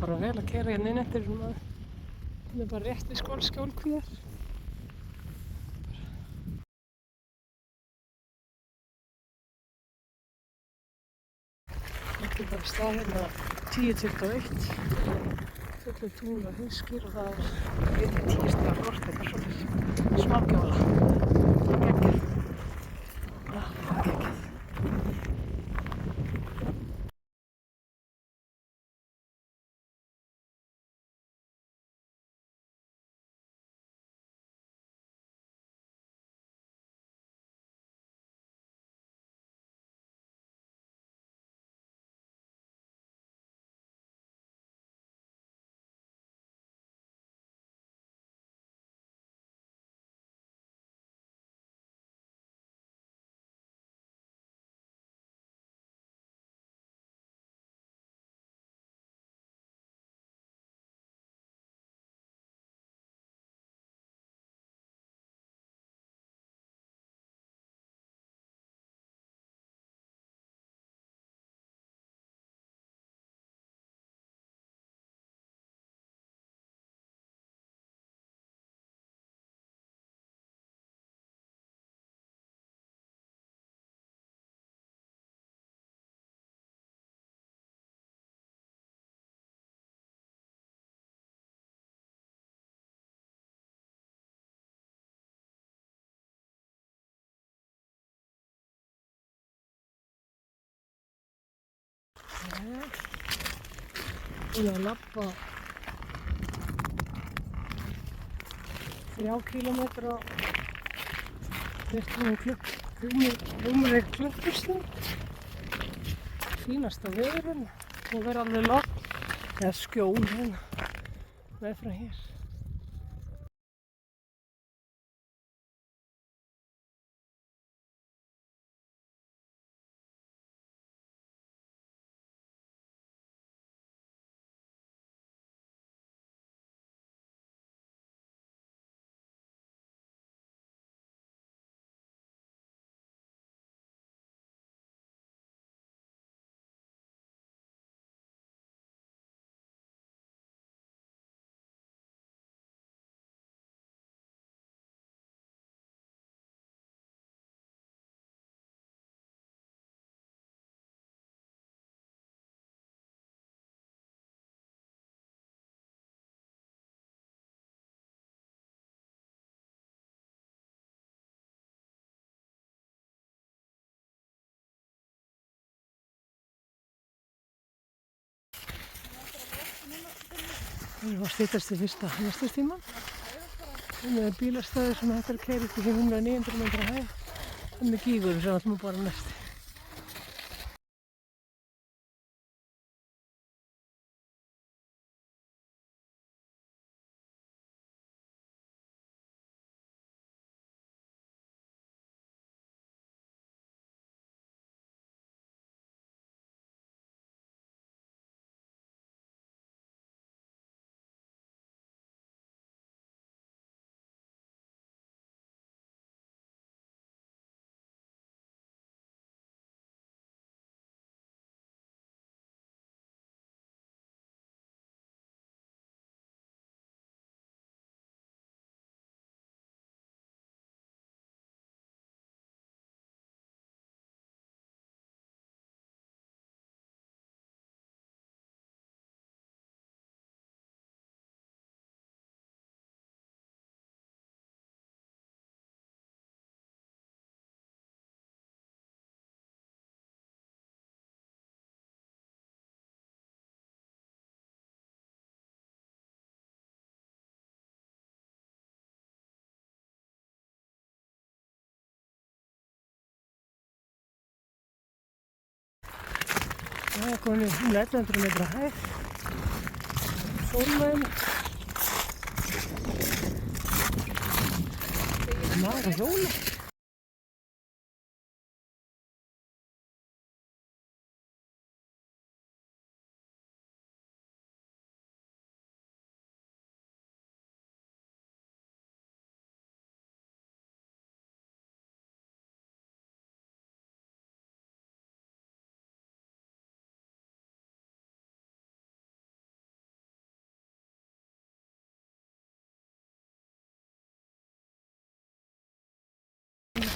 bara vel að keyra hérna inn eftir svona, þetta er bara rétt við Skjólkvíðar. Þetta er bara stað hérna 10:21, fullur tungl og hauskýr og það er 10 stiga frost, þetta er svolítið smágjóla. Geggjað. Já, það er geggjað. Ég er að labba 3 kílómetra á rúmri klukkustund. Fínasta veðurinn og verður alveg logn eða skjól hérna meðfram hér. Það er að styttast í fyrsta næstistíman. Það er bílastæði sem hægt er að keyra upp í 100-900 metra hæð. Það er gígur sem ætlum að bara næsti. Það er komin í 1100 metra hæð. Sólmæn. Maður að hjóla.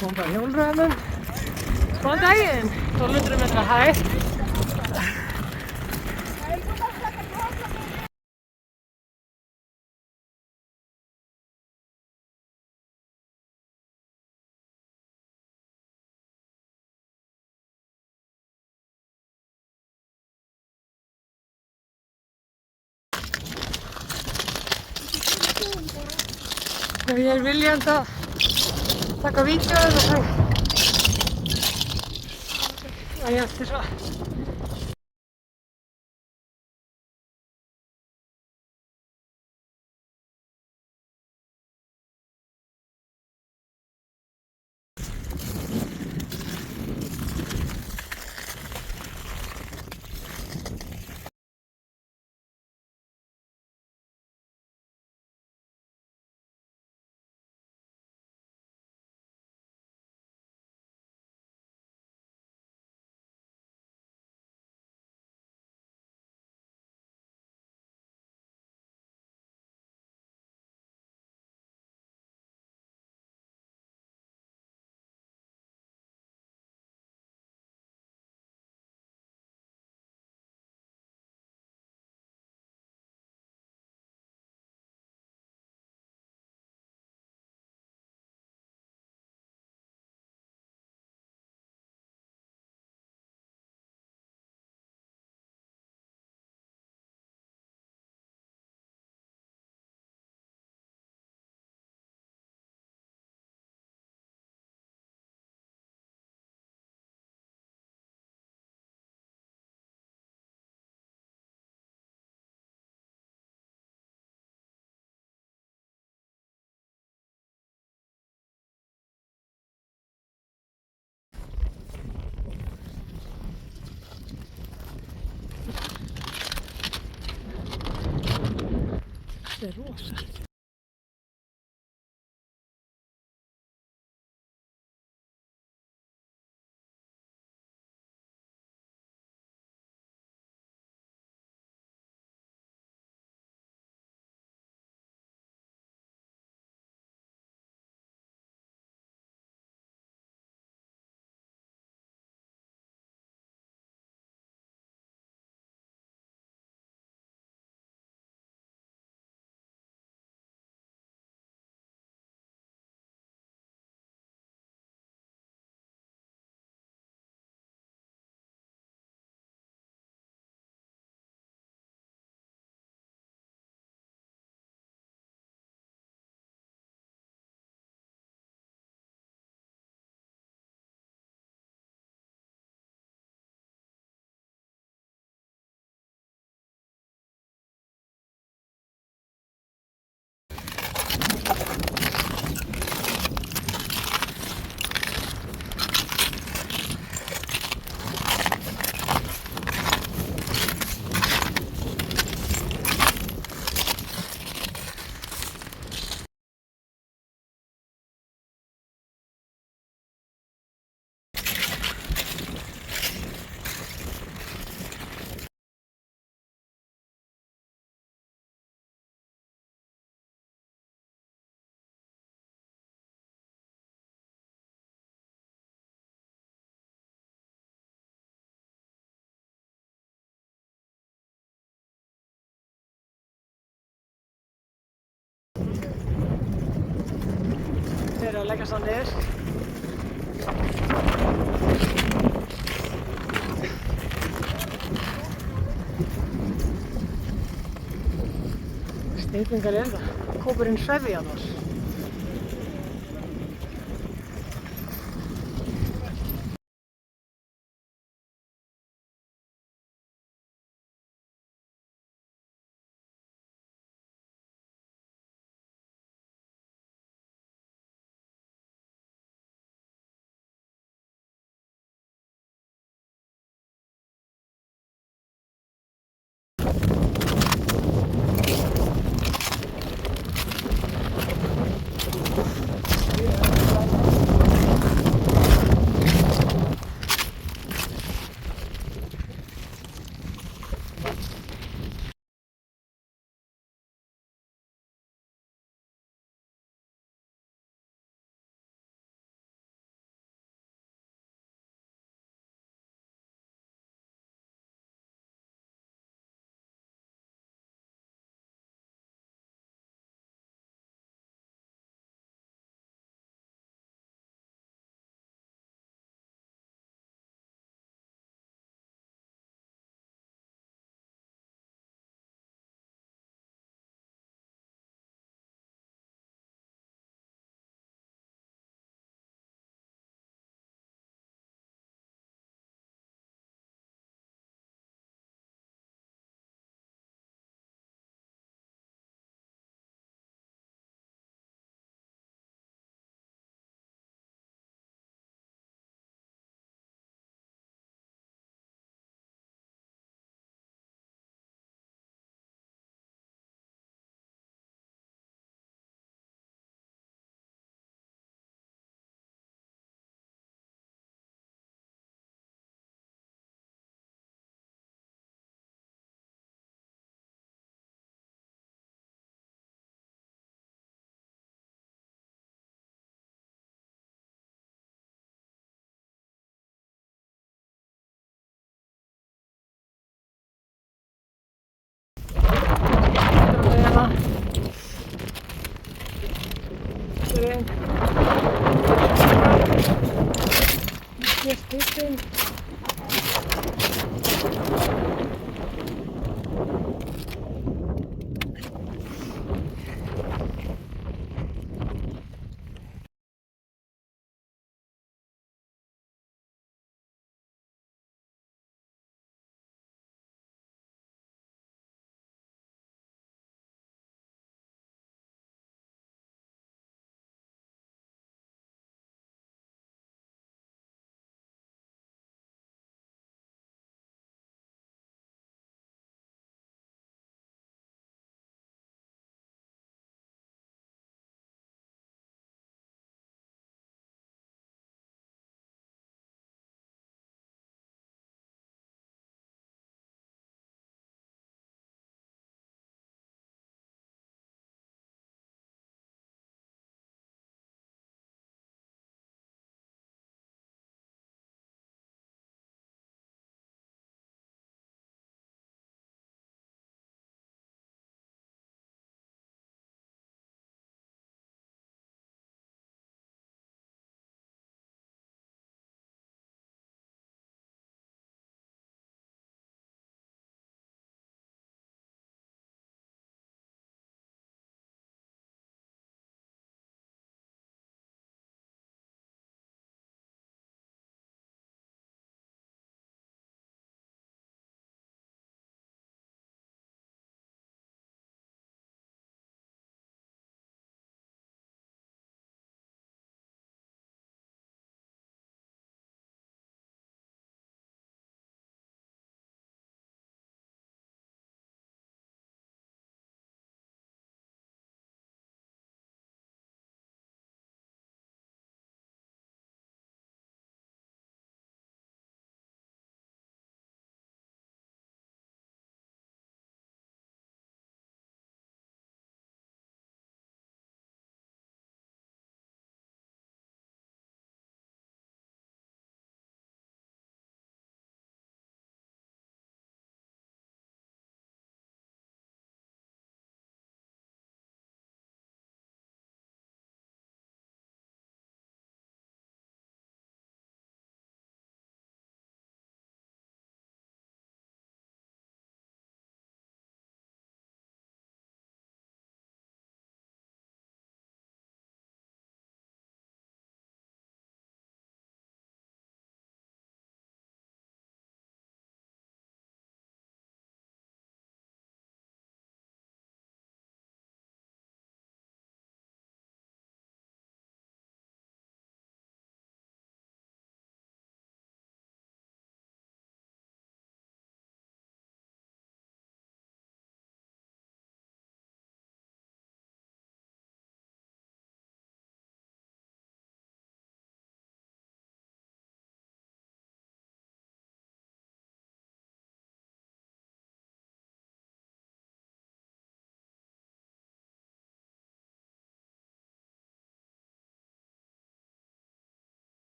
Kom bara hjólreiðamenn. Góðan daginn, 1200 metra hæð. Ég er viljandi að taka vídeo og það ég eftir svo. Þetta er rosalegt. Þeir eru að leggja svo niður. Snillingar er þetta. Kópurinn Sveðjaðar. Ha. Keren. Yes,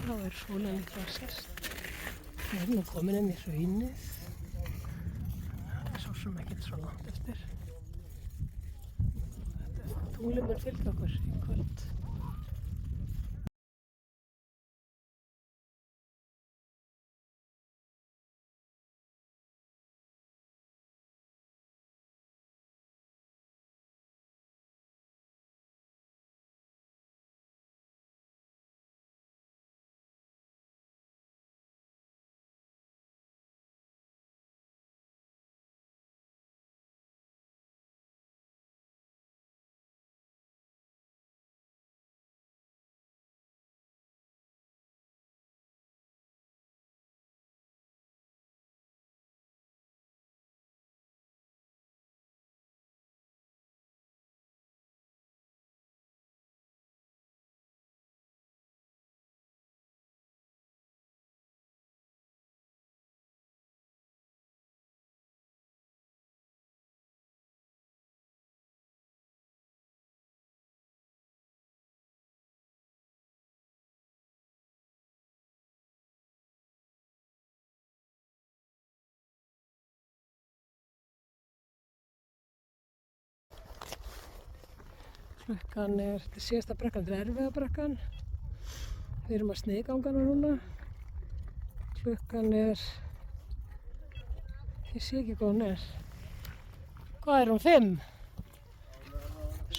Þá er sólin líklega að sest. Við erum nú komin inn í hraunið. Það er svo sem ekkert svo langt eftir. Tunglið mun fylgja okkur í kvöld. Klukkan er, þetta er síðasta brekkan, þetta er Erfiðabrekkan. Við erum að sniðgangana núna. Klukkan er, ég sé ekki hvað hún er. Hvað er hún, 5?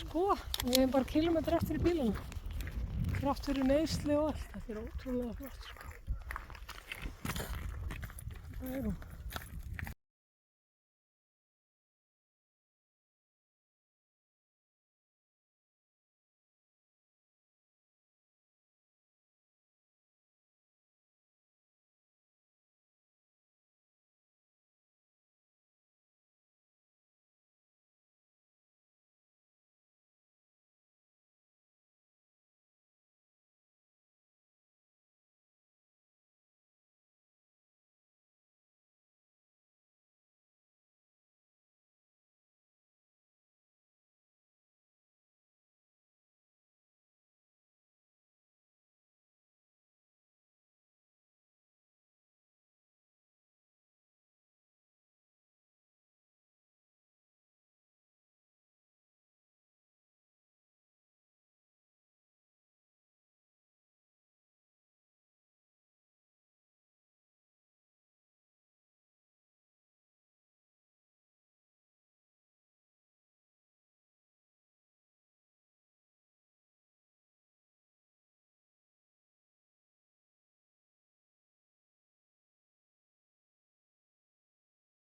Sko, við erum bara kilometri eftir í bílunum. Þrátt fyrir meiðsli og allt, þetta er ótrúlega flott sko. Það er hún.